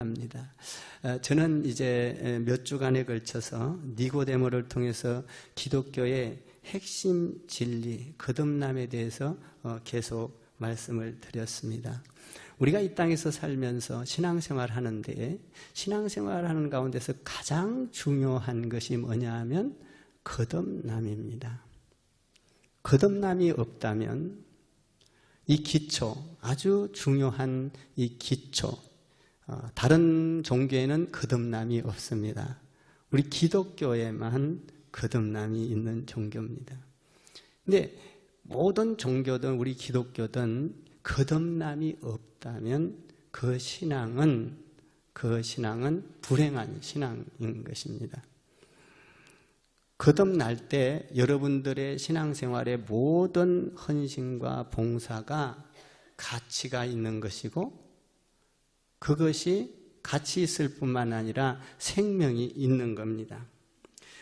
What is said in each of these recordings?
합니다. 저는 이제 몇 주간에 걸쳐서 니고데모를 통해서 기독교의 핵심 진리, 거듭남에 대해서 계속 말씀을 드렸습니다. 우리가 이 땅에서 살면서 신앙생활 하는데, 신앙생활 하는 가운데서 가장 중요한 것이 뭐냐 하면 거듭남입니다. 거듭남이 없다면 이 기초, 아주 중요한 이 기초, 다른 종교에는 거듭남이 없습니다. 우리 기독교에만 거듭남이 있는 종교입니다. 근데 모든 종교든 우리 기독교든 거듭남이 없다면 그 신앙은 불행한 신앙인 것입니다. 거듭날 때 여러분들의 신앙생활의 모든 헌신과 봉사가 가치가 있는 것이고, 그것이 가치 있을 뿐만 아니라 생명이 있는 겁니다.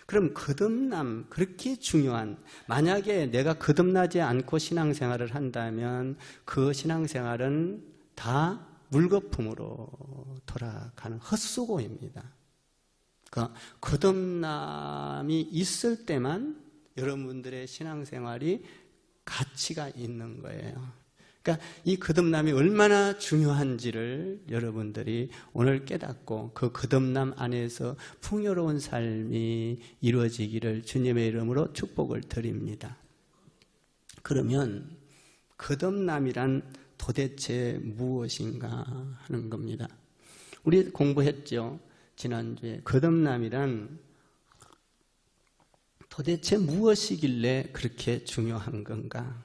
그럼 거듭남, 그렇게 중요한, 만약에 내가 거듭나지 않고 신앙생활을 한다면 그 신앙생활은 다 물거품으로 돌아가는 헛수고입니다. 거듭남이 있을 때만 여러분들의 신앙생활이 가치가 있는 거예요. 그러니까 이 거듭남이 얼마나 중요한지를 여러분들이 오늘 깨닫고 그 거듭남 안에서 풍요로운 삶이 이루어지기를 주님의 이름으로 축복을 드립니다. 그러면 거듭남이란 도대체 무엇인가 하는 겁니다. 우리 공부했죠. 지난주에 거듭남이란 도대체 무엇이길래 그렇게 중요한 건가?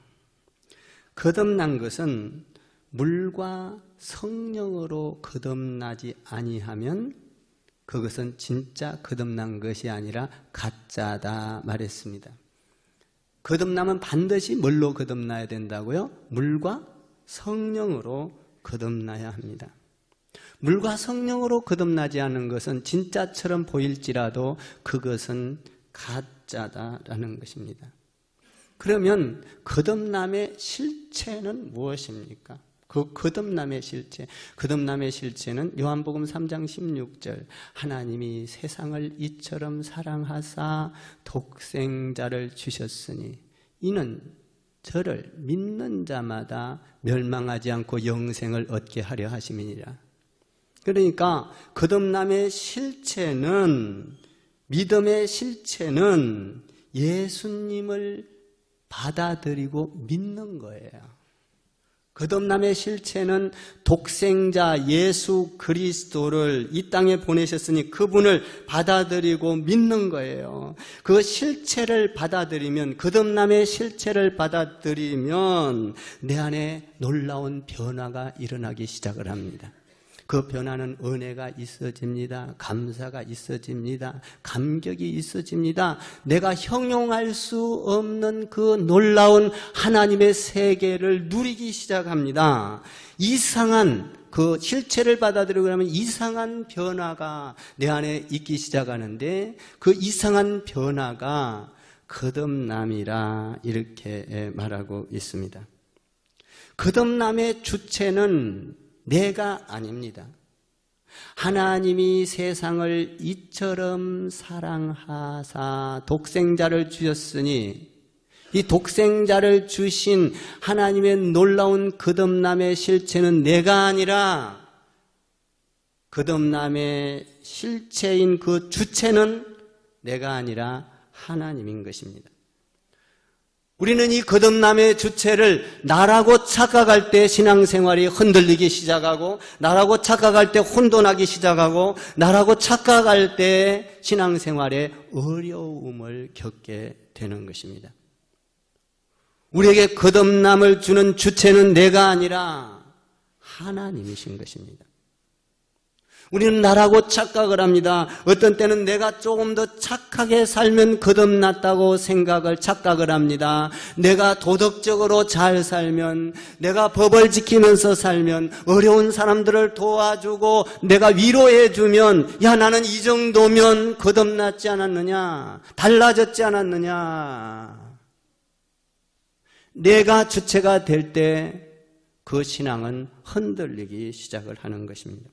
거듭난 것은 물과 성령으로 거듭나지 아니하면 그것은 진짜 거듭난 것이 아니라 가짜다 말했습니다. 거듭남은 반드시 뭘로 거듭나야 된다고요? 물과 성령으로 거듭나야 합니다. 물과 성령으로 거듭나지 않은 것은 진짜처럼 보일지라도 그것은 가짜다라는 것입니다. 그러면 거듭남의 실체는 무엇입니까? 그 거듭남의 실체는 요한복음 3장 16절, 하나님이 세상을 이처럼 사랑하사 독생자를 주셨으니 이는 저를 믿는 자마다 멸망하지 않고 영생을 얻게 하려 하심이니라. 그러니까 거듭남의 실체는, 믿음의 실체는 예수님을 받아들이고 믿는 거예요. 거듭남의 실체는 독생자 예수 그리스도를 이 땅에 보내셨으니 그분을 받아들이고 믿는 거예요. 그 실체를 받아들이면, 거듭남의 실체를 받아들이면 내 안에 놀라운 변화가 일어나기 시작을 합니다. 그 변화는 은혜가 있어집니다. 감사가 있어집니다. 감격이 있어집니다. 내가 형용할 수 없는 그 놀라운 하나님의 세계를 누리기 시작합니다. 이상한 그 실체를 받아들이고 나면 이상한 변화가 내 안에 있기 시작하는데, 그 이상한 변화가 거듭남이라 이렇게 말하고 있습니다. 거듭남의 주체는 내가 아닙니다. 하나님이 세상을 이처럼 사랑하사 독생자를 주셨으니, 이 독생자를 주신 하나님의 놀라운 거듭남의 실체는 내가 아니라 거듭남의 실체인 그 주체는 내가 아니라 하나님인 것입니다. 우리는 이 거듭남의 주체를 나라고 착각할 때 신앙생활이 흔들리기 시작하고, 나라고 착각할 때 혼돈하기 시작하고, 나라고 착각할 때 신앙생활에 어려움을 겪게 되는 것입니다. 우리에게 거듭남을 주는 주체는 내가 아니라 하나님이신 것입니다. 우리는 나라고 착각을 합니다. 어떤 때는 내가 조금 더 착하게 살면 거듭났다고 착각을 합니다. 내가 도덕적으로 잘 살면, 내가 법을 지키면서 살면, 어려운 사람들을 도와주고 내가 위로해주면, 야, 나는 이 정도면 거듭났지 않았느냐, 달라졌지 않았느냐. 내가 주체가 될 때 그 신앙은 흔들리기 시작을 하는 것입니다.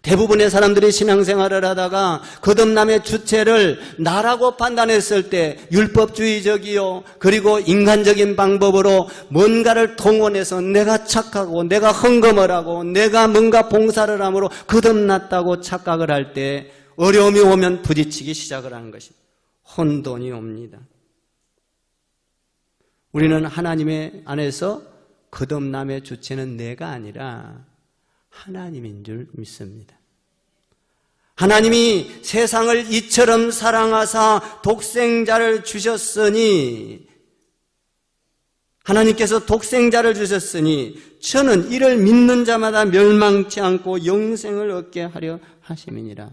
대부분의 사람들이 신앙생활을 하다가 거듭남의 주체를 나라고 판단했을 때 율법주의적이요, 그리고 인간적인 방법으로 뭔가를 동원해서 내가 착하고 내가 헌금을 하고 내가 뭔가 봉사를 함으로 거듭났다고 착각을 할 때 어려움이 오면 부딪히기 시작을 하는 것입니다. 혼돈이 옵니다. 우리는 하나님의 안에서 거듭남의 주체는 내가 아니라 하나님인 줄 믿습니다. 하나님이 세상을 이처럼 사랑하사 독생자를 주셨으니, 하나님께서 독생자를 주셨으니 저는 이를 믿는 자마다 멸망치 않고 영생을 얻게 하려 하심이니라.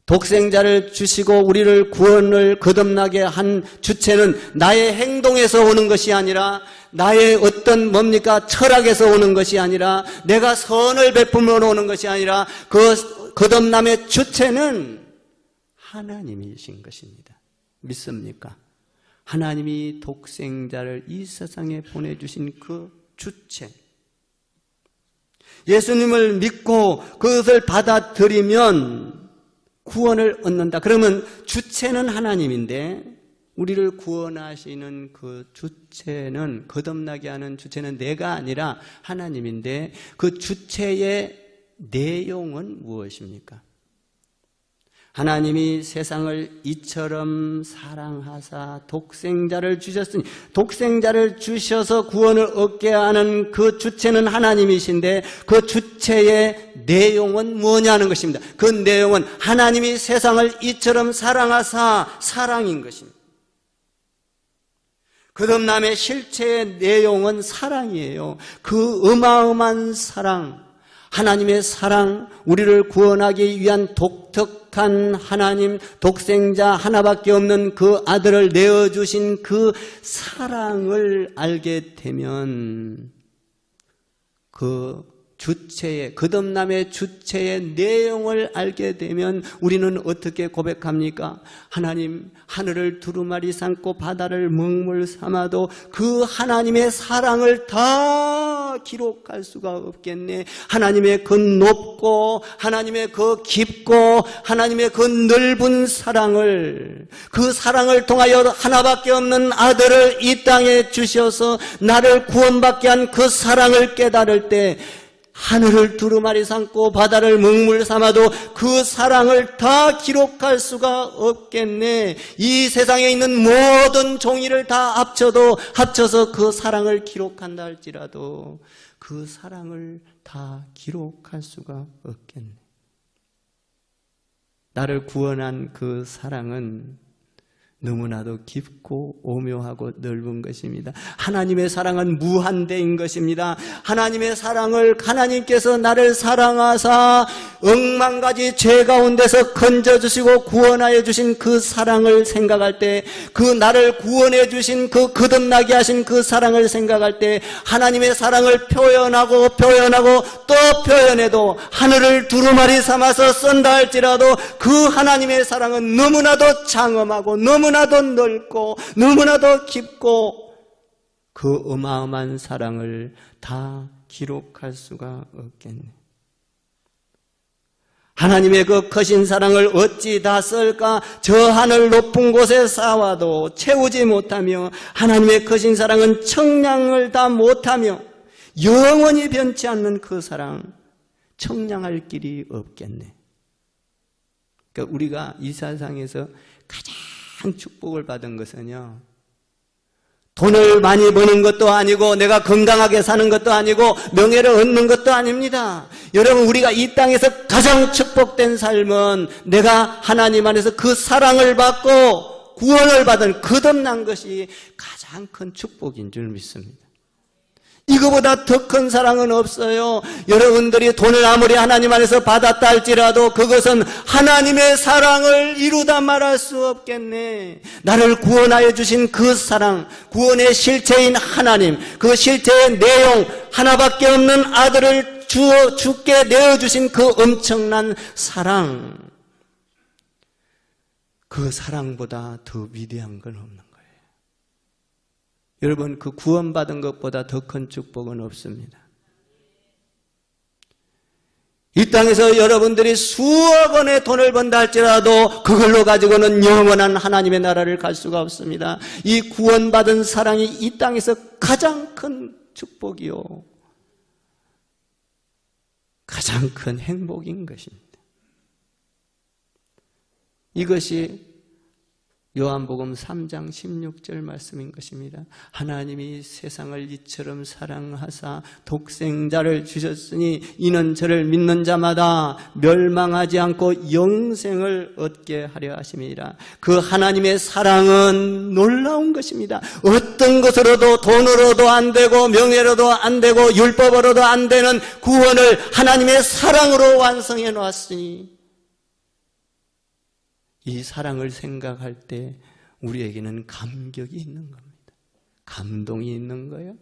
독생자를 주시고 우리를 구원을 거듭나게 한 주체는 나의 행동에서 오는 것이 아니라, 나의 어떤 철학에서 오는 것이 아니라, 내가 선을 베품으로 오는 것이 아니라, 그 거듭남의 주체는 하나님이신 것입니다. 믿습니까? 하나님이 독생자를 이 세상에 보내주신 그 주체, 예수님을 믿고 그것을 받아들이면 구원을 얻는다. 그러면 주체는 하나님인데 우리를 구원하시는 그 주체는, 거듭나게 하는 주체는 내가 아니라 하나님인데 그 주체의 내용은 무엇입니까? 하나님이 세상을 이처럼 사랑하사 독생자를 주셨으니, 독생자를 주셔서 구원을 얻게 하는 그 주체는 하나님이신데 그 주체의 내용은 뭐냐는 것입니다. 그 내용은 하나님이 세상을 이처럼 사랑하사 사랑인 것입니다. 거듭남의 실체의 내용은 사랑이에요. 그 어마어마한 사랑, 하나님의 사랑, 우리를 구원하기 위한 독특한 하나님, 독생자 하나밖에 없는 그 아들을 내어주신 그 사랑을 알게 되면 그 주체의, 거듭남의 주체의 내용을 알게 되면 우리는 어떻게 고백합니까? 하나님, 하늘을 두루마리 삼고 바다를 먹물 삼아도 그 하나님의 사랑을 다 기록할 수가 없겠네. 하나님의 그 높고 하나님의 그 깊고 하나님의 그 넓은 사랑을, 그 사랑을 통하여 하나밖에 없는 아들을 이 땅에 주셔서 나를 구원받게 한 그 사랑을 깨달을 때 하늘을 두루마리 삼고 바다를 먹물 삼아도 그 사랑을 다 기록할 수가 없겠네. 이 세상에 있는 모든 종이를 다 합쳐서 그 사랑을 기록한다 할지라도 그 사랑을 다 기록할 수가 없겠네. 나를 구원한 그 사랑은 너무나도 깊고 오묘하고 넓은 것입니다. 하나님의 사랑은 무한대인 것입니다. 하나님의 사랑을, 하나님께서 나를 사랑하사 억만 가지 죄 가운데서 건져주시고 구원하여 주신 그 사랑을 생각할 때, 그 나를 구원해 주신 그 거듭나게 하신 그 사랑을 생각할 때 하나님의 사랑을 표현하고 또 표현해도 하늘을 두루마리 삼아서 쏜다 할지라도 그 하나님의 사랑은 너무나도 장엄하고 너무나도 넓고 너무나도 깊고 그 어마어마한 사랑을 다 기록할 수가 없겠네. 하나님의 그 크신 사랑을 어찌 다 쓸까? 저 하늘 높은 곳에 쌓아도 채우지 못하며, 하나님의 크신 사랑은 청량을 다 못하며 영원히 변치 않는 그 사랑, 청량할 길이 없겠네. 그러니까 우리가 이 세상에서 가장 축복을 받은 것은요, 돈을 많이 버는 것도 아니고 내가 건강하게 사는 것도 아니고 명예를 얻는 것도 아닙니다. 여러분, 우리가 이 땅에서 가장 축복된 삶은 내가 하나님 안에서 그 사랑을 받고 구원을 받은 거듭난 것이 가장 큰 축복인 줄 믿습니다. 이거보다 더 큰 사랑은 없어요. 여러분들이 돈을 아무리 하나님 안에서 받았다 할지라도 그것은 하나님의 사랑을 이루다 말할 수 없겠네. 나를 구원하여 주신 그 사랑, 구원의 실체인 하나님, 그 실체의 내용, 하나밖에 없는 아들을 주께 내어주신 그 엄청난 사랑, 그 사랑보다 더 위대한 건 없는 거예요. 여러분, 그 구원받은 것보다 더 큰 축복은 없습니다. 이 땅에서 여러분들이 수억 원의 돈을 번다 할지라도 그걸로 가지고는 영원한 하나님의 나라를 갈 수가 없습니다. 이 구원받은 사랑이 이 땅에서 가장 큰 축복이요, 가장 큰 행복인 것입니다. 이것이 요한복음 3장 16절 말씀인 것입니다. 하나님이 세상을 이처럼 사랑하사 독생자를 주셨으니 이는 저를 믿는 자마다 멸망하지 않고 영생을 얻게 하려 하심이라. 그 하나님의 사랑은 놀라운 것입니다. 어떤 것으로도, 돈으로도 안 되고 명예로도 안 되고 율법으로도 안 되는 구원을 하나님의 사랑으로 완성해 놓았으니, 이 사랑을 생각할 때 우리에게는 감격이 있는 겁니다. 감동이 있는 거예요.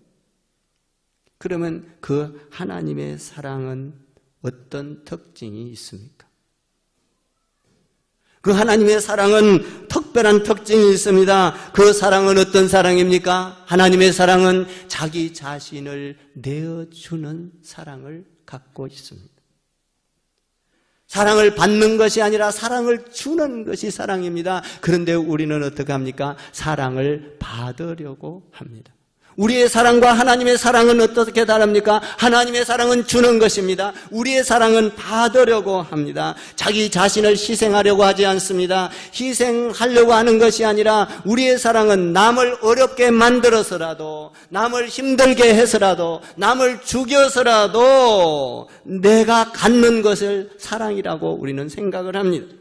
그러면 그 하나님의 사랑은 어떤 특징이 있습니까? 그 하나님의 사랑은 특별한 특징이 있습니다. 그 사랑은 어떤 사랑입니까? 하나님의 사랑은 자기 자신을 내어주는 사랑을 갖고 있습니다. 사랑을 받는 것이 아니라 사랑을 주는 것이 사랑입니다. 그런데 우리는 어떻게 합니까? 사랑을 받으려고 합니다. 우리의 사랑과 하나님의 사랑은 어떻게 다릅니까? 하나님의 사랑은 주는 것입니다. 우리의 사랑은 받으려고 합니다. 자기 자신을 희생하려고 하지 않습니다. 희생하려고 하는 것이 아니라 우리의 사랑은 남을 어렵게 만들어서라도, 남을 힘들게 해서라도, 남을 죽여서라도 내가 갖는 것을 사랑이라고 우리는 생각을 합니다.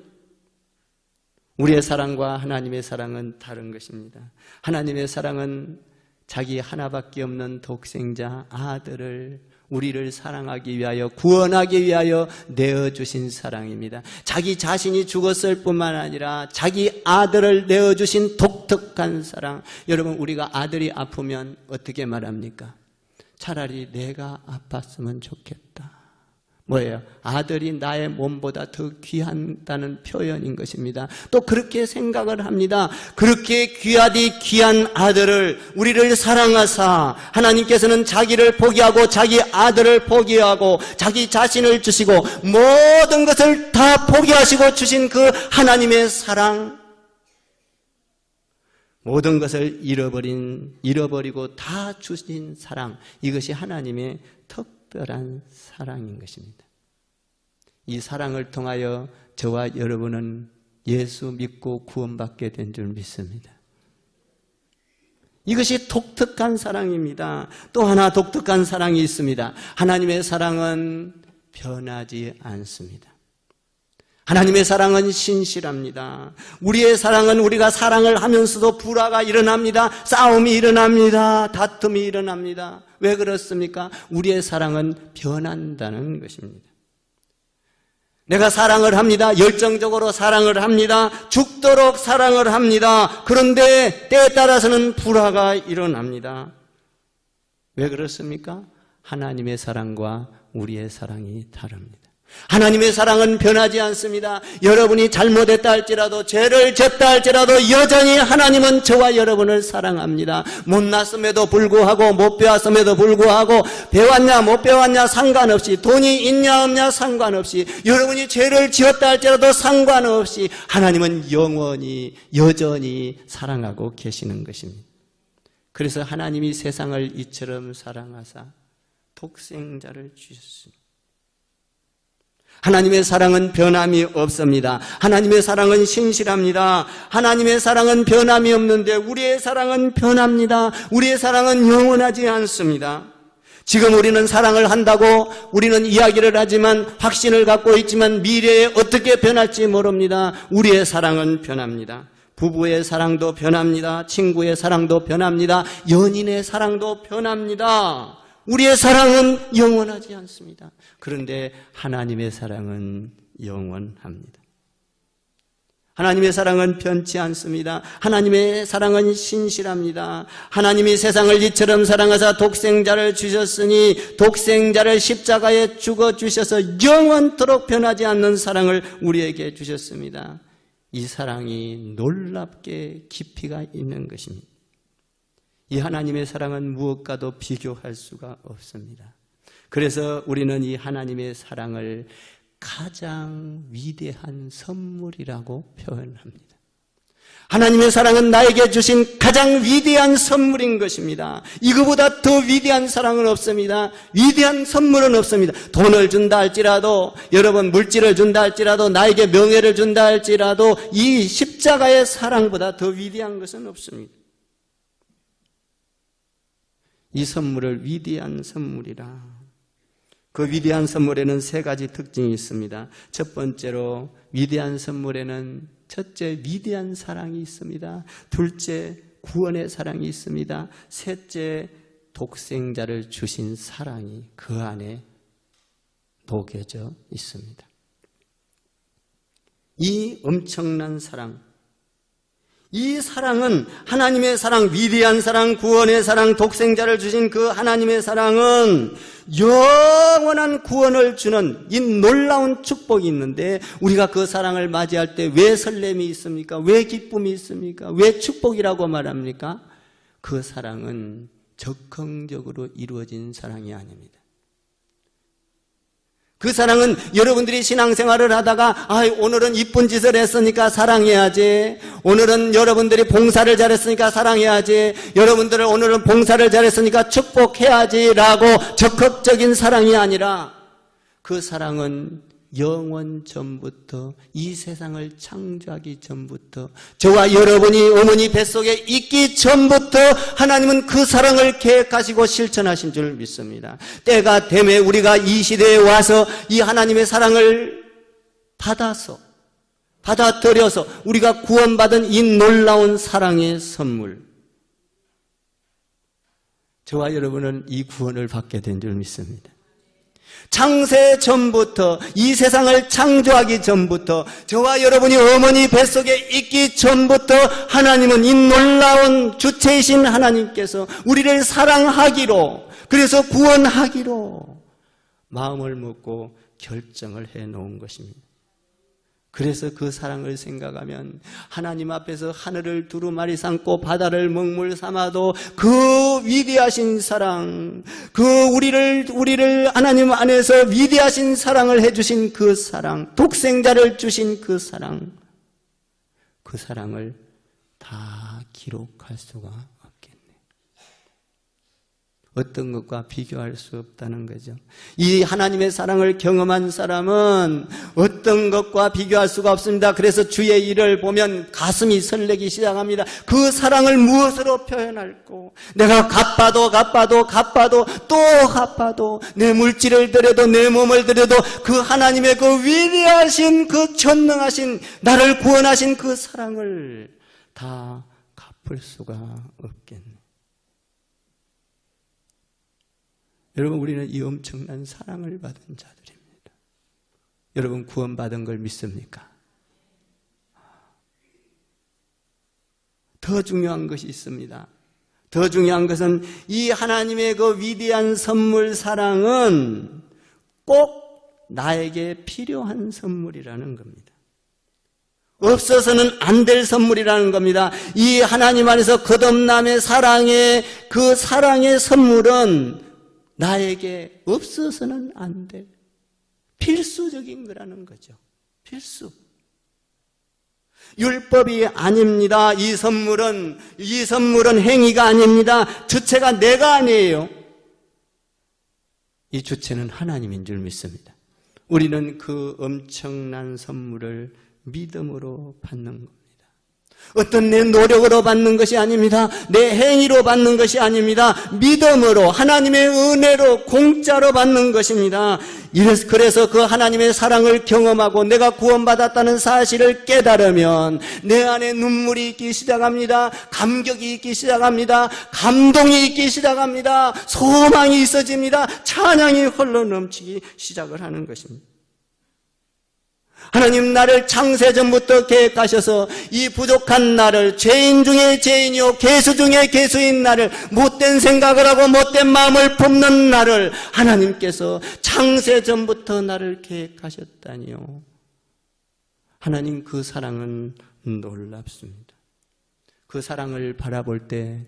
우리의 사랑과 하나님의 사랑은 다른 것입니다. 하나님의 사랑은 자기 하나밖에 없는 독생자 아들을 우리를 사랑하기 위하여, 구원하기 위하여 내어주신 사랑입니다. 자기 자신이 죽었을 뿐만 아니라 자기 아들을 내어주신 독특한 사랑. 여러분, 우리가 아들이 아프면 어떻게 말합니까? 차라리 내가 아팠으면 좋겠다. 뭐예요? 아들이 나의 몸보다 더 귀하다는 표현인 것입니다. 또 그렇게 생각을 합니다. 그렇게 귀하디 귀한 아들을, 우리를 사랑하사 하나님께서는 자기를 포기하고 자기 아들을 포기하고 자기 자신을 주시고 모든 것을 다 포기하시고 주신 그 하나님의 사랑, 모든 것을 잃어버리고 다 주신 사랑, 이것이 하나님의 특별한 사랑인 것입니다. 이 사랑을 통하여 저와 여러분은 예수 믿고 구원받게 된 줄 믿습니다. 이것이 독특한 사랑입니다. 또 하나 독특한 사랑이 있습니다. 하나님의 사랑은 변하지 않습니다. 하나님의 사랑은 신실합니다. 우리의 사랑은 우리가 사랑을 하면서도 불화가 일어납니다. 싸움이 일어납니다. 다툼이 일어납니다. 왜 그렇습니까? 우리의 사랑은 변한다는 것입니다. 내가 사랑을 합니다. 열정적으로 사랑을 합니다. 죽도록 사랑을 합니다. 그런데 때에 따라서는 불화가 일어납니다. 왜 그렇습니까? 하나님의 사랑과 우리의 사랑이 다릅니다. 하나님의 사랑은 변하지 않습니다. 여러분이 잘못했다 할지라도, 죄를 졌다 할지라도 여전히 하나님은 저와 여러분을 사랑합니다. 못났음에도 불구하고, 못 배웠음에도 불구하고, 배웠냐 못 배웠냐 상관없이, 돈이 있냐 없냐 상관없이, 여러분이 죄를 지었다 할지라도 상관없이 하나님은 영원히 여전히 사랑하고 계시는 것입니다. 그래서 하나님이 세상을 이처럼 사랑하사 독생자를 주셨습니다. 하나님의 사랑은 변함이 없습니다. 하나님의 사랑은 신실합니다. 하나님의 사랑은 변함이 없는데 우리의 사랑은 변합니다. 우리의 사랑은 영원하지 않습니다. 지금 우리는 사랑을 한다고 우리는 이야기를 하지만, 확신을 갖고 있지만 미래에 어떻게 변할지 모릅니다. 우리의 사랑은 변합니다. 부부의 사랑도 변합니다. 친구의 사랑도 변합니다. 연인의 사랑도 변합니다. 우리의 사랑은 영원하지 않습니다. 그런데 하나님의 사랑은 영원합니다. 하나님의 사랑은 변치 않습니다. 하나님의 사랑은 신실합니다. 하나님이 세상을 이처럼 사랑하사 독생자를 주셨으니 독생자를 십자가에 죽어주셔서 영원토록 변하지 않는 사랑을 우리에게 주셨습니다. 이 사랑이 놀랍게 깊이가 있는 것입니다. 이 하나님의 사랑은 무엇과도 비교할 수가 없습니다. 그래서 우리는 이 하나님의 사랑을 가장 위대한 선물이라고 표현합니다. 하나님의 사랑은 나에게 주신 가장 위대한 선물인 것입니다. 이거보다 더 위대한 사랑은 없습니다. 위대한 선물은 없습니다. 돈을 준다 할지라도, 여러분 물질을 준다 할지라도, 나에게 명예를 준다 할지라도 이 십자가의 사랑보다 더 위대한 것은 없습니다. 이 선물을 위대한 선물이라. 그 위대한 선물에는 세 가지 특징이 있습니다. 첫 번째로 위대한 선물에는 첫째, 위대한 사랑이 있습니다. 둘째, 구원의 사랑이 있습니다. 셋째, 독생자를 주신 사랑이 그 안에 녹여져 있습니다. 이 엄청난 사랑, 이 사랑은 하나님의 사랑, 위대한 사랑, 구원의 사랑, 독생자를 주신 그 하나님의 사랑은 영원한 구원을 주는 이 놀라운 축복이 있는데, 우리가 그 사랑을 맞이할 때 왜 설렘이 있습니까? 왜 기쁨이 있습니까? 왜 축복이라고 말합니까? 그 사랑은 적극적으로 이루어진 사랑이 아닙니다. 그 사랑은 여러분들이 신앙생활을 하다가 오늘은 이쁜 짓을 했으니까 사랑해야지, 오늘은 여러분들이 봉사를 잘했으니까 사랑해야지, 여러분들은 오늘은 봉사를 잘했으니까 축복해야지 라고 적극적인 사랑이 아니라, 그 사랑은 영원 전부터, 이 세상을 창조하기 전부터, 저와 여러분이 어머니 뱃속에 있기 전부터 하나님은 그 사랑을 계획하시고 실천하신 줄 믿습니다. 때가 되매 우리가 이 시대에 와서 이 하나님의 사랑을 받아들여서 우리가 구원받은 이 놀라운 사랑의 선물, 저와 여러분은 이 구원을 받게 된 줄 믿습니다. 창세 전부터, 이 세상을 창조하기 전부터, 저와 여러분이 어머니 뱃속에 있기 전부터 하나님은 이 놀라운 주체이신 하나님께서 우리를 사랑하기로, 그래서 구원하기로 마음을 먹고 결정을 해놓은 것입니다. 그래서 그 사랑을 생각하면 하나님 앞에서 하늘을 두루마리 삼고 바다를 먹물 삼아도 그 위대하신 사랑, 그 우리를 하나님 안에서 위대하신 사랑을 해주신 그 사랑, 독생자를 주신 그 사랑, 그 사랑을 다 기록할 수가 없겠네요. 어떤 것과 비교할 수 없다는 거죠. 이 하나님의 사랑을 경험한 사람은 어떤 것과 비교할 수가 없습니다. 그래서 주의 일을 보면 가슴이 설레기 시작합니다. 그 사랑을 무엇으로 표현할꼬? 내가 갚아도 또 갚아도, 내 물질을 드려도 내 몸을 드려도 그 하나님의 그 위대하신, 그 전능하신, 나를 구원하신 그 사랑을 다 갚을 수가 없겠네. 여러분, 우리는 이 엄청난 사랑을 받은 자들입니다. 여러분, 구원받은 걸 믿습니까? 더 중요한 것이 있습니다. 더 중요한 것은 이 하나님의 그 위대한 선물 사랑은 꼭 나에게 필요한 선물이라는 겁니다. 없어서는 안 될 선물이라는 겁니다. 이 하나님 안에서 거듭남의 사랑의 그 사랑의 선물은 나에게 없어서는 안 돼. 필수적인 거라는 거죠. 필수. 율법이 아닙니다. 이 선물은 행위가 아닙니다. 주체가 내가 아니에요. 이 주체는 하나님인 줄 믿습니다. 우리는 그 엄청난 선물을 믿음으로 받는 겁니다. 어떤 내 노력으로 받는 것이 아닙니다. 내 행위로 받는 것이 아닙니다. 믿음으로, 하나님의 은혜로, 공짜로 받는 것입니다. 그래서 그 하나님의 사랑을 경험하고 내가 구원받았다는 사실을 깨달으면 내 안에 눈물이 있기 시작합니다. 감격이 있기 시작합니다. 감동이 있기 시작합니다. 소망이 있어집니다. 찬양이 홀로 넘치기 시작을 하는 것입니다. 하나님, 나를 창세전부터 계획하셔서 이 부족한 나를, 죄인 중에 죄인이요 괴수 중에 괴수인 나를, 못된 생각을 하고 못된 마음을 품는 나를 하나님께서 창세전부터 나를 계획하셨다니요. 하나님, 그 사랑은 놀랍습니다. 그 사랑을 바라볼 때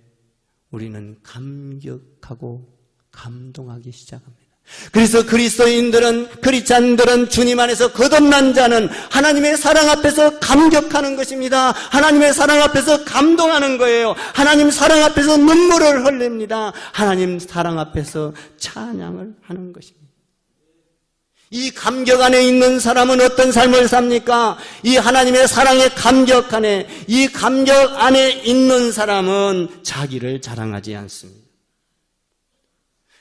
우리는 감격하고 감동하기 시작합니다. 그래서 크리스찬들은 주님 안에서 거듭난 자는 하나님의 사랑 앞에서 감격하는 것입니다. 하나님의 사랑 앞에서 감동하는 거예요. 하나님 사랑 앞에서 눈물을 흘립니다. 하나님 사랑 앞에서 찬양을 하는 것입니다. 이 감격 안에 있는 사람은 어떤 삶을 삽니까? 이 하나님의 사랑의 감격 안에, 이 감격 안에 있는 사람은 자기를 자랑하지 않습니다.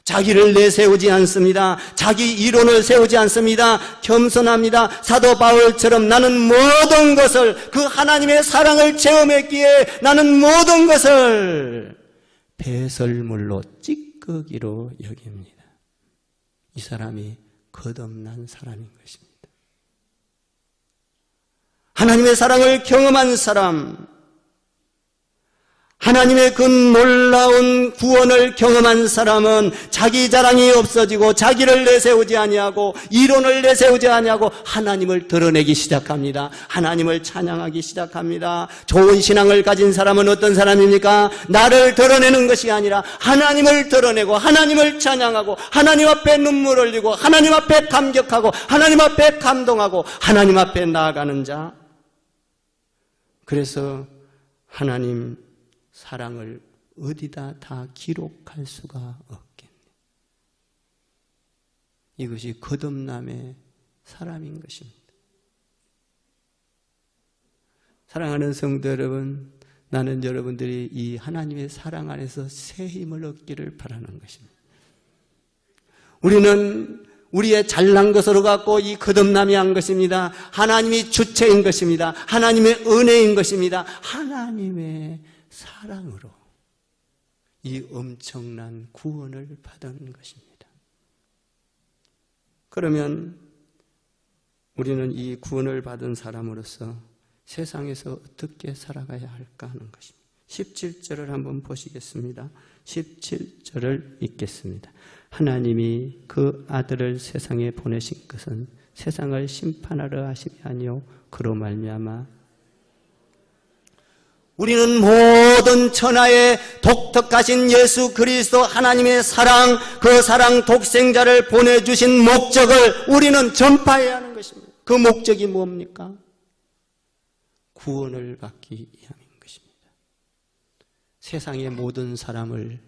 자기를 내세우지 않습니다. 자기 이론을 세우지 않습니다. 겸손합니다. 사도 바울처럼 나는 모든 것을, 그 하나님의 사랑을 체험했기에 나는 모든 것을 배설물로 찌꺼기로 여깁니다. 이 사람이 거듭난 사람인 것입니다. 하나님의 사랑을 경험한 사람, 하나님의 그 놀라운 구원을 경험한 사람은 자기 자랑이 없어지고 자기를 내세우지 아니하고 이론을 내세우지 아니하고 하나님을 드러내기 시작합니다. 하나님을 찬양하기 시작합니다. 좋은 신앙을 가진 사람은 어떤 사람입니까? 나를 드러내는 것이 아니라 하나님을 드러내고 하나님을 찬양하고 하나님 앞에 눈물 흘리고 하나님 앞에 감격하고 하나님 앞에 감동하고 하나님 앞에 나아가는 자. 그래서 하나님 사랑을 어디다 다 기록할 수가 없겠네. 이것이 거듭남의 사람인 것입니다. 사랑하는 성도 여러분, 나는 여러분들이 이 하나님의 사랑 안에서 새 힘을 얻기를 바라는 것입니다. 우리는 우리의 잘난 것으로 갖고 이 거듭남이 한 것입니다. 하나님이 주체인 것입니다. 하나님의 은혜인 것입니다. 하나님의 사랑으로 이 엄청난 구원을 받은 것입니다. 그러면 우리는 이 구원을 받은 사람으로서 세상에서 어떻게 살아가야 할까 하는 것입니다. 17절을 한번 보시겠습니다. 17절을 읽겠습니다. 하나님이 그 아들을 세상에 보내신 것은 세상을 심판하려 하심이 아니요 그로 말미암아 우리는 모든 천하에 독특하신 예수 그리스도 하나님의 사랑, 그 사랑 독생자를 보내주신 목적을 우리는 전파해야 하는 것입니다. 그 목적이 뭡니까? 구원을 받기 위함인 것입니다. 세상의 모든 사람을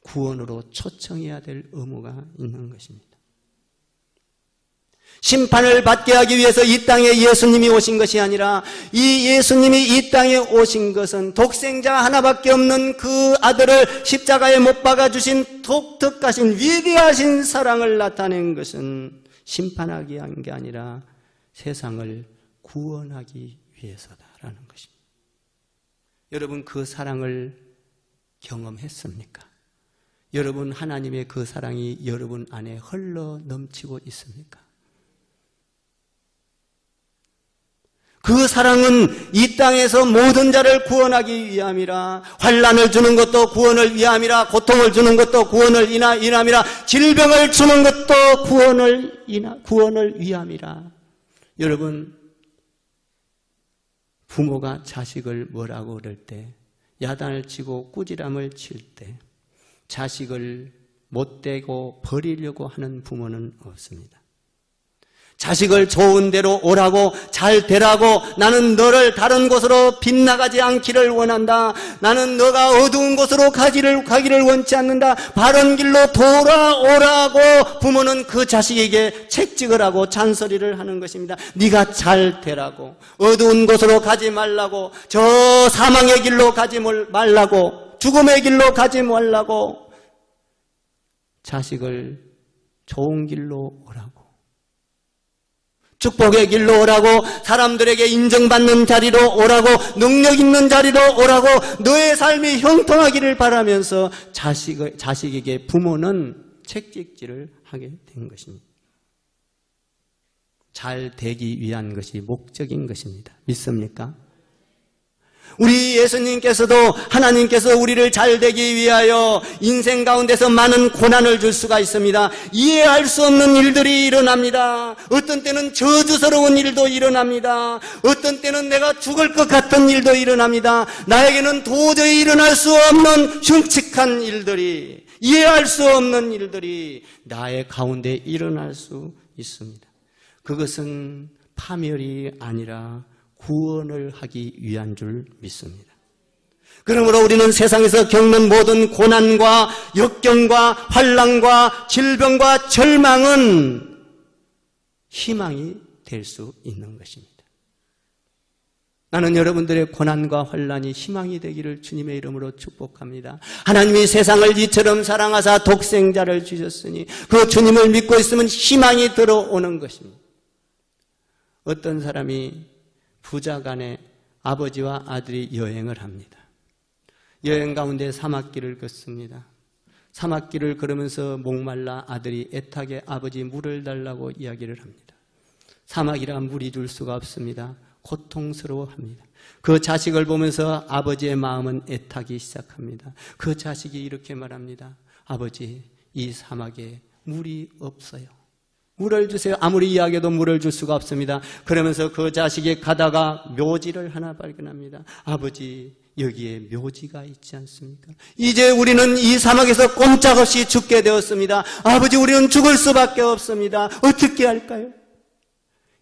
구원으로 초청해야 될 의무가 있는 것입니다. 심판을 받게 하기 위해서 이 땅에 예수님이 오신 것이 아니라 이 예수님이 이 땅에 오신 것은 독생자 하나밖에 없는 그 아들을 십자가에 못 박아주신 독특하신 위대하신 사랑을 나타낸 것은 심판하기 한 게 아니라 세상을 구원하기 위해서다라는 것입니다. 여러분 그 사랑을 경험했습니까? 여러분 하나님의 그 사랑이 여러분 안에 흘러 넘치고 있습니까? 그 사랑은 이 땅에서 모든 자를 구원하기 위함이라, 환난을 주는 것도 구원을 위함이라, 고통을 주는 것도 구원을 위함이라, 질병을 주는 것도 구원을 위함이라. 여러분, 부모가 자식을 뭐라고 그럴 때, 야단을 치고 꾸지람을 칠 때 자식을 못되고 버리려고 하는 부모는 없습니다. 자식을 좋은 데로 오라고, 잘 되라고, 나는 너를 다른 곳으로 빗나가지 않기를 원한다. 나는 너가 어두운 곳으로 가기를 원치 않는다. 바른 길로 돌아오라고 부모는 그 자식에게 책찍을 하고 잔소리를 하는 것입니다. 네가 잘 되라고, 어두운 곳으로 가지 말라고, 저 사망의 길로 가지 말라고, 죽음의 길로 가지 말라고, 자식을 좋은 길로 오라고, 축복의 길로 오라고, 사람들에게 인정받는 자리로 오라고, 능력 있는 자리로 오라고, 너의 삶이 형통하기를 바라면서 자식에게 부모는 책찍질을 하게 된 것입니다. 잘 되기 위한 것이 목적인 것입니다. 믿습니까? 우리 예수님께서도 하나님께서 우리를 잘 되기 위하여 인생 가운데서 많은 고난을 줄 수가 있습니다. 이해할 수 없는 일들이 일어납니다. 어떤 때는 저주스러운 일도 일어납니다. 어떤 때는 내가 죽을 것 같은 일도 일어납니다. 나에게는 도저히 일어날 수 없는 흉측한 일들이, 이해할 수 없는 일들이 나의 가운데 일어날 수 있습니다. 그것은 파멸이 아니라 구원을 하기 위한 줄 믿습니다. 그러므로 우리는 세상에서 겪는 모든 고난과 역경과 환난과 질병과 절망은 희망이 될 수 있는 것입니다. 나는 여러분들의 고난과 환난이 희망이 되기를 주님의 이름으로 축복합니다. 하나님이 세상을 이처럼 사랑하사 독생자를 주셨으니 그 주님을 믿고 있으면 희망이 들어오는 것입니다. 어떤 사람이 부자간에 아버지와 아들이 여행을 합니다. 여행 가운데 사막길을 걷습니다. 사막길을 걸으면서 목말라 아들이 애타게 아버지 물을 달라고 이야기를 합니다. 사막이라 물이 줄 수가 없습니다. 고통스러워합니다. 그 자식을 보면서 아버지의 마음은 애타기 시작합니다. 그 자식이 이렇게 말합니다. 아버지, 이 사막에 물이 없어요. 물을 주세요. 아무리 이야기해도 물을 줄 수가 없습니다. 그러면서 그 자식이 가다가 묘지를 하나 발견합니다. 아버지, 여기에 묘지가 있지 않습니까? 이제 우리는 이 사막에서 꼼짝없이 죽게 되었습니다. 아버지, 우리는 죽을 수밖에 없습니다. 어떻게 할까요?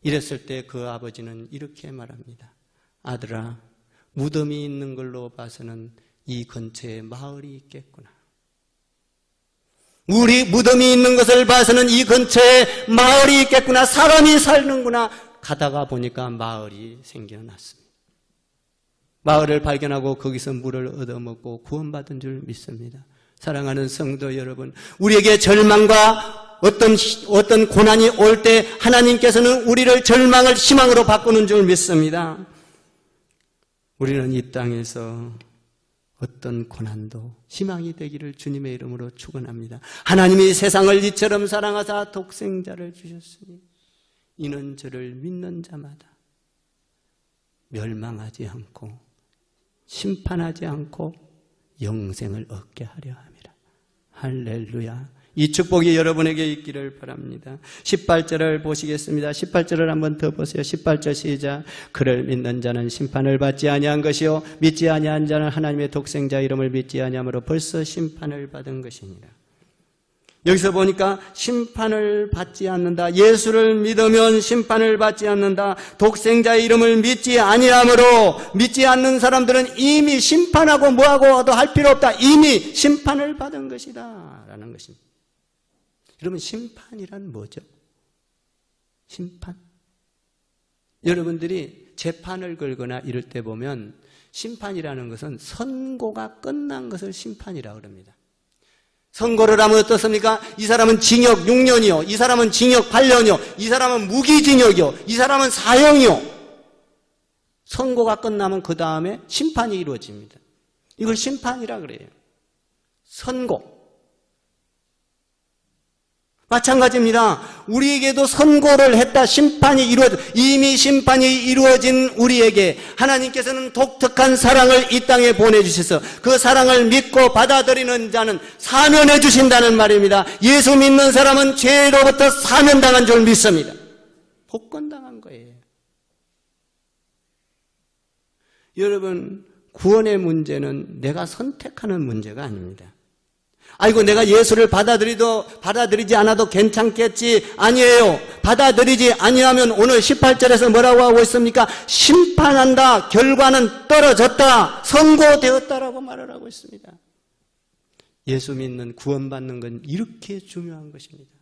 이랬을 때 그 아버지는 이렇게 말합니다. 아들아, 무덤이 있는 걸로 봐서는 이 근처에 마을이 있겠구나. 우리 무덤이 있는 것을 봐서는 이 근처에 마을이 있겠구나. 사람이 사는구나. 가다가 보니까 마을이 생겨났습니다. 마을을 발견하고 거기서 물을 얻어먹고 구원받은 줄 믿습니다. 사랑하는 성도 여러분, 우리에게 절망과 어떤 고난이 올 때 하나님께서는 우리를 절망을 희망으로 바꾸는 줄 믿습니다. 우리는 이 땅에서 어떤 고난도 희망이 되기를 주님의 이름으로 축원합니다. 하나님이 세상을 이처럼 사랑하사 독생자를 주셨으니 이는 저를 믿는 자마다 멸망하지 않고 심판하지 않고 영생을 얻게 하려 합니다. 할렐루야. 이 축복이 여러분에게 있기를 바랍니다. 18절을 보시겠습니다. 18절을 한번 더 보세요. 18절 시작. 그를 믿는 자는 심판을 받지 아니한 것이요 믿지 아니한 자는 하나님의 독생자 이름을 믿지 아니함으로 벌써 심판을 받은 것이니라. 여기서 보니까 심판을 받지 않는다. 예수를 믿으면 심판을 받지 않는다. 독생자의 이름을 믿지 아니함으로 믿지 않는 사람들은 이미 심판하고 뭐하고도 할 필요 없다. 이미 심판을 받은 것이다 라는 것입니다. 여러분, 심판이란 뭐죠? 심판? 여러분들이 재판을 걸거나 이럴 때 보면 심판이라는 것은 선고가 끝난 것을 심판이라고 합니다. 선고를 하면 어떻습니까? 이 사람은 징역 6년이요. 이 사람은 징역 8년이요. 이 사람은 무기징역이요. 이 사람은 사형이요. 선고가 끝나면 그 다음에 심판이 이루어집니다. 이걸 심판이라 그래요. 선고. 마찬가지입니다. 우리에게도 선고를 했다. 심판이 이미 심판이 이루어진 우리에게 하나님께서는 독특한 사랑을 이 땅에 보내주셔서 그 사랑을 믿고 받아들이는 자는 사면해 주신다는 말입니다. 예수 믿는 사람은 죄로부터 사면당한 줄 믿습니다. 복권당한 거예요. 여러분, 구원의 문제는 내가 선택하는 문제가 아닙니다. 아이고, 내가 예수를 받아들이지 않아도 괜찮겠지. 아니에요. 받아들이지 아니하면 오늘 18절에서 뭐라고 하고 있습니까? 심판한다. 결과는 떨어졌다. 선고되었다라고 말을 하고 있습니다. 예수 믿는 구원받는 건 이렇게 중요한 것입니다.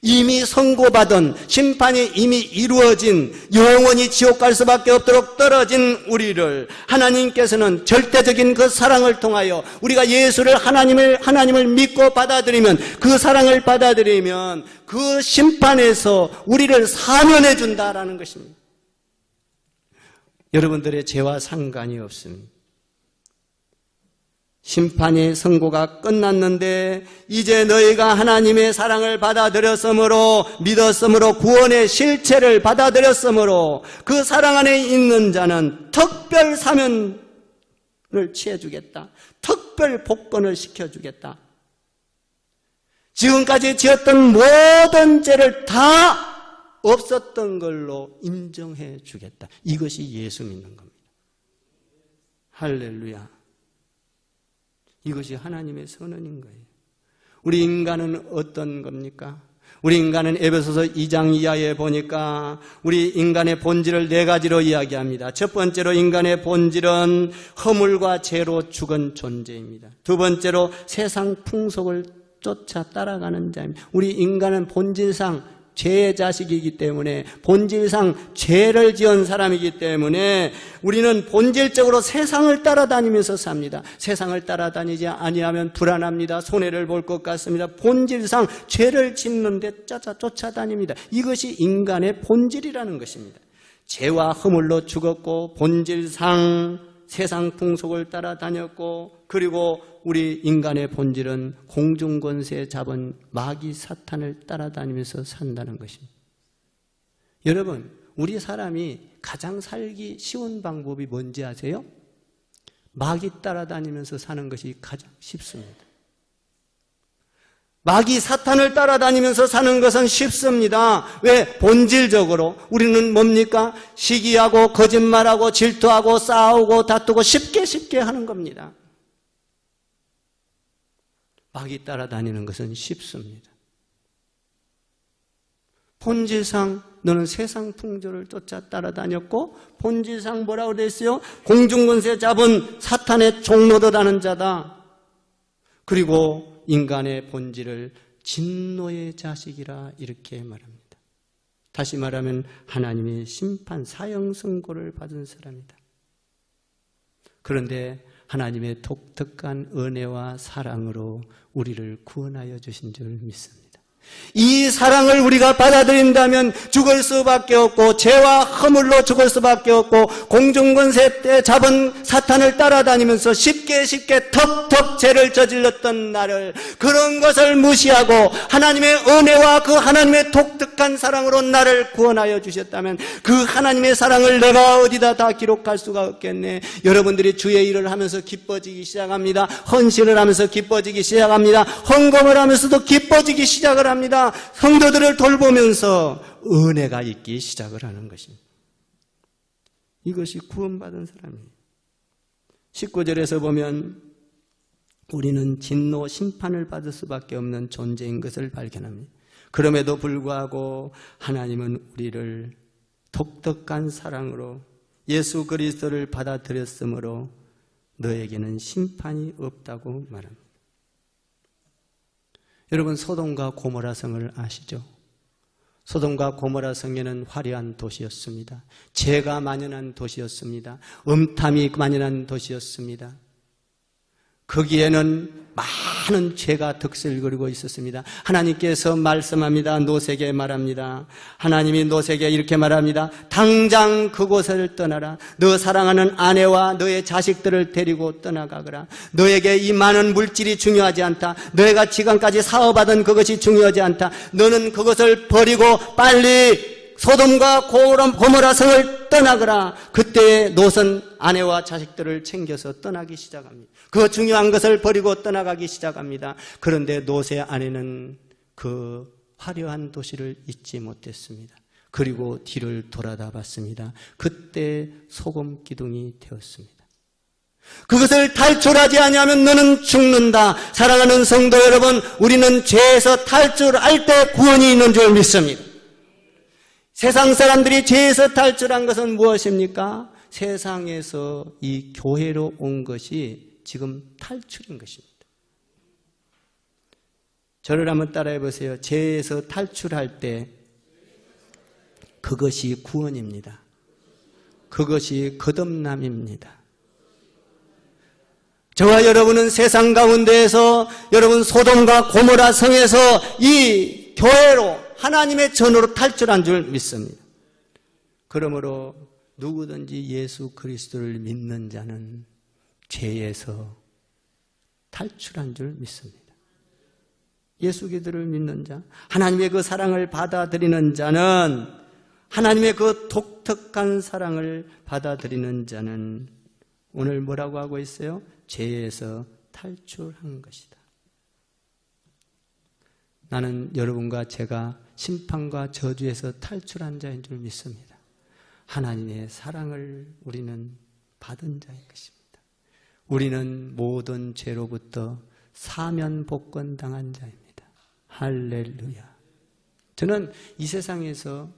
이미 선고받은 심판이 이미 이루어진 영원히 지옥 갈 수밖에 없도록 떨어진 우리를 하나님께서는 절대적인 그 사랑을 통하여 우리가 예수를 하나님을 믿고 받아들이면 그 사랑을 받아들이면 그 심판에서 우리를 사면해 준다라는 것입니다. 여러분들의 죄와 상관이 없습니다. 심판의 선고가 끝났는데 이제 너희가 하나님의 사랑을 받아들였으므로 믿었으므로 구원의 실체를 받아들였으므로 그 사랑 안에 있는 자는 특별 사면을 취해주겠다. 특별 복권을 시켜주겠다. 지금까지 지었던 모든 죄를 다 없었던 걸로 인정해 주겠다. 이것이 예수 믿는 겁니다. 할렐루야. 이것이 하나님의 선언인 거예요. 우리 인간은 어떤 겁니까? 우리 인간은 에베소서 2장 이하에 보니까 우리 인간의 본질을 네 가지로 이야기합니다. 첫 번째로 인간의 본질은 허물과 죄로 죽은 존재입니다. 두 번째로 세상 풍속을 쫓아 따라가는 자입니다. 우리 인간은 본질상 죄의 자식이기 때문에, 본질상 죄를 지은 사람이기 때문에 우리는 본질적으로 세상을 따라다니면서 삽니다. 세상을 따라다니지 아니하면 불안합니다. 손해를 볼 것 같습니다. 본질상 죄를 짓는데 쫓아다닙니다. 이것이 인간의 본질이라는 것입니다. 죄와 허물로 죽었고 본질상 세상 풍속을 따라다녔고, 그리고 우리 인간의 본질은 공중권세 잡은 마귀 사탄을 따라다니면서 산다는 것입니다. 여러분, 우리 사람이 가장 살기 쉬운 방법이 뭔지 아세요? 마귀 따라다니면서 사는 것이 가장 쉽습니다. 마귀 사탄을 따라다니면서 사는 것은 쉽습니다. 왜? 본질적으로 우리는 뭡니까? 시기하고 거짓말하고 질투하고 싸우고 다투고 쉽게 하는 겁니다. 마귀 따라다니는 것은 쉽습니다. 본질상 너는 세상 풍조를 쫓아 따라다녔고, 본질상 뭐라고 그랬어요? 공중권세 잡은 사탄의 종노릇하는 자다. 그리고 인간의 본질을 진노의 자식이라 이렇게 말합니다. 다시 말하면 하나님의 심판, 사형 선고를 받은 사람이다. 그런데 하나님의 독특한 은혜와 사랑으로 우리를 구원하여 주신 줄 믿습니다. 이 사랑을 우리가 받아들인다면 죽을 수밖에 없고, 죄와 허물로 죽을 수밖에 없고, 공중권세 때 잡은 사탄을 따라다니면서 쉽게 턱 죄를 저질렀던 나를, 그런 것을 무시하고 하나님의 은혜와 그 하나님의 독특한 사랑으로 나를 구원하여 주셨다면 그 하나님의 사랑을 내가 어디다 다 기록할 수가 없겠네. 여러분들이 주의 일을 하면서 기뻐지기 시작합니다. 헌신을 하면서 기뻐지기 시작합니다. 헌금을 하면서도 기뻐지기 시작을 합니다. 성도들을 돌보면서 은혜가 있기 시작을 하는 것입니다. 이것이 구원받은 사람이에요. 19절에서 보면 우리는 진노, 심판을 받을 수밖에 없는 존재인 것을 발견합니다. 그럼에도 불구하고 하나님은 우리를 독특한 사랑으로 예수 그리스도를 받아들였으므로 너에게는 심판이 없다고 말합니다. 여러분, 소돔과 고모라 성을 아시죠? 소돔과 고모라 성에는 화려한 도시였습니다. 죄가 만연한 도시였습니다. 음탐이 만연한 도시였습니다. 거기에는 많은 죄가 득실거리고 있었습니다. 하나님께서 말씀합니다. 롯에게 말합니다. 하나님이 롯에게 이렇게 말합니다. 당장 그곳을 떠나라. 너 사랑하는 아내와 너의 자식들을 데리고 떠나가거라. 너에게 이 많은 물질이 중요하지 않다. 너희가 지금까지 사업하던 그것이 중요하지 않다. 너는 그것을 버리고 빨리 소돔과 고모라 성을 떠나거라. 그때 롯은 아내와 자식들을 챙겨서 떠나기 시작합니다. 그 중요한 것을 버리고 떠나가기 시작합니다. 그런데 롯의 아내는 그 화려한 도시를 잊지 못했습니다. 그리고 뒤를 돌아다 봤습니다. 그때 소금 기둥이 되었습니다. 그것을 탈출하지 아니하면 너는 죽는다. 사랑하는 성도 여러분, 우리는 죄에서 탈출할 때 구원이 있는 줄 믿습니다. 세상 사람들이 죄에서 탈출한 것은 무엇입니까? 세상에서 이 교회로 온 것이 지금 탈출인 것입니다. 저를 한번 따라해 보세요. 죄에서 탈출할 때 그것이 구원입니다. 그것이 거듭남입니다. 저와 여러분은 세상 가운데에서 여러분 소돔과 고모라 성에서 이 교회로 하나님의 전으로 탈출한 줄 믿습니다. 그러므로 누구든지 예수 그리스도를 믿는 자는 죄에서 탈출한 줄 믿습니다. 예수 그리스도를 믿는 자, 하나님의 그 사랑을 받아들이는 자는, 하나님의 그 독특한 사랑을 받아들이는 자는 오늘 뭐라고 하고 있어요? 죄에서 탈출한 것이다. 나는 여러분과 제가 심판과 저주에서 탈출한 자인 줄 믿습니다. 하나님의 사랑을 우리는 받은 자인 것입니다. 우리는 모든 죄로부터 사면 복권 당한 자입니다. 할렐루야. 저는 이 세상에서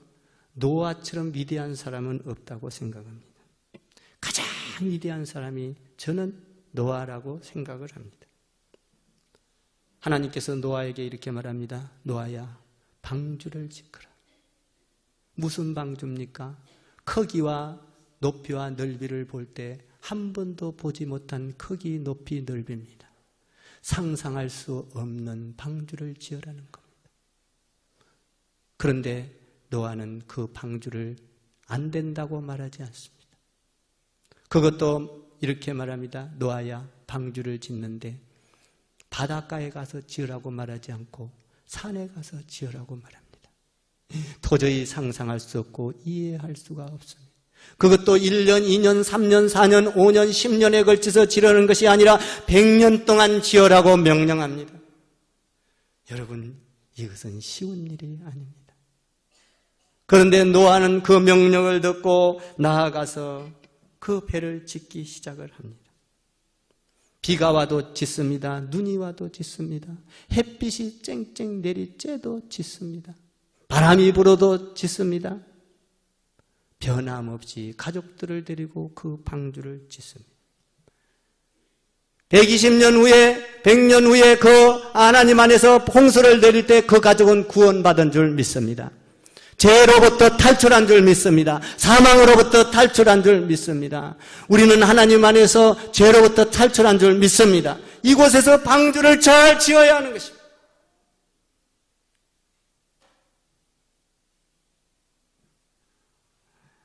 노아처럼 위대한 사람은 없다고 생각합니다. 가장 위대한 사람이 저는 노아라고 생각을 합니다. 하나님께서 노아에게 이렇게 말합니다. 노아야, 방주를 짓거라. 무슨 방주입니까? 크기와 높이와 넓이를 볼 때 한 번도 보지 못한 크기, 높이, 넓이입니다. 상상할 수 없는 방주를 지으라는 겁니다. 그런데 노아는 그 방주를 안 된다고 말하지 않습니다. 그것도 이렇게 말합니다. 노아야, 방주를 짓는데 바닷가에 가서 지으라고 말하지 않고 산에 가서 지으라고 말합니다. 도저히 상상할 수 없고 이해할 수가 없습니다. 그것도 1년, 2년, 3년, 4년, 5년, 10년에 걸쳐서 지르는 것이 아니라 100년 동안 지으라고 명령합니다. 여러분, 이것은 쉬운 일이 아닙니다. 그런데 노아는 그 명령을 듣고 나아가서 그 배를 짓기 시작을 합니다. 비가 와도 짓습니다. 눈이 와도 짓습니다. 햇빛이 쨍쨍 내리쬐도 짓습니다. 바람이 불어도 짓습니다. 변함없이 가족들을 데리고 그 방주를 짓습니다. 120년 후에 100년 후에 그 하나님 안에서 홍수를 내릴 때 그 가족은 구원받은 줄 믿습니다. 죄로부터 탈출한 줄 믿습니다. 사망으로부터 탈출한 줄 믿습니다. 우리는 하나님 안에서 죄로부터 탈출한 줄 믿습니다. 이곳에서 방주를 잘 지어야 하는 것입니다.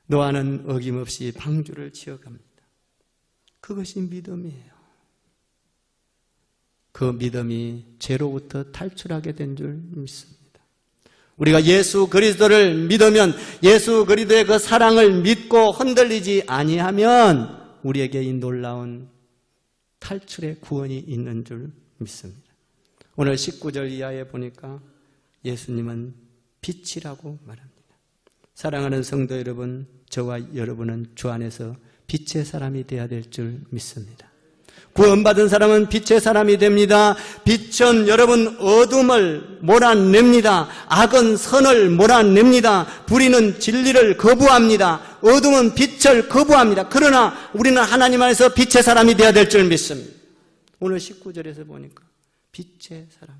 노아는 어김없이 방주를 지어갑니다. 그것이 믿음이에요. 그 믿음이 죄로부터 탈출하게 된 줄 믿습니다. 우리가 예수 그리스도를 믿으면, 예수 그리스도의 그 사랑을 믿고 흔들리지 아니하면 우리에게 이 놀라운 탈출의 구원이 있는 줄 믿습니다. 오늘 19절 이하에 보니까 예수님은 빛이라고 말합니다. 사랑하는 성도 여러분, 저와 여러분은 주 안에서 빛의 사람이 되어야 될 줄 믿습니다. 구원받은 사람은 빛의 사람이 됩니다. 빛은 여러분 어둠을 몰아냅니다. 악은 선을 몰아냅니다. 불의는 진리를 거부합니다. 어둠은 빛을 거부합니다. 그러나 우리는 하나님 안에서 빛의 사람이 되어야 될 줄 믿습니다. 오늘 19절에서 보니까 빛의 사람이라.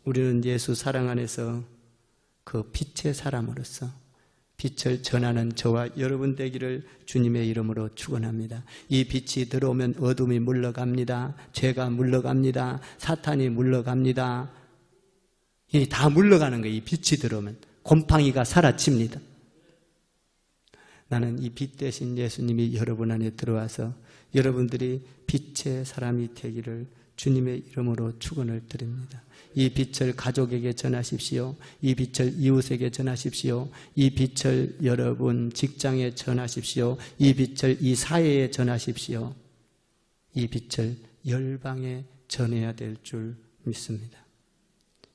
우리는 예수 사랑 안에서 그 빛의 사람으로서 빛을 전하는 저와 여러분 되기를 주님의 이름으로 축원합니다. 이 빛이 들어오면 어둠이 물러갑니다. 죄가 물러갑니다. 사탄이 물러갑니다. 이 다 물러가는 거예요. 이 빛이 들어오면 곰팡이가 사라집니다. 나는 이 빛 대신 예수님이 여러분 안에 들어와서 여러분들이 빛의 사람이 되기를 주님의 이름으로 축원을 드립니다. 이 빛을 가족에게 전하십시오. 이 빛을 이웃에게 전하십시오. 이 빛을 여러분 직장에 전하십시오. 이 빛을 이 사회에 전하십시오. 이 빛을 열방에 전해야 될 줄 믿습니다.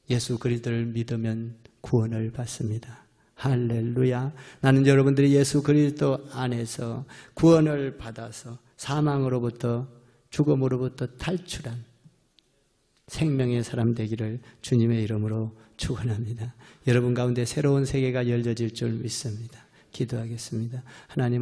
예수 그리스도를 믿으면 구원을 받습니다. 할렐루야. 나는 여러분들이 예수 그리스도 안에서 구원을 받아서 사망으로부터 죽음으로부터 탈출한 생명의 사람 되기를 주님의 이름으로 축원합니다. 여러분 가운데 새로운 세계가 열려질 줄 믿습니다. 기도하겠습니다. 하나님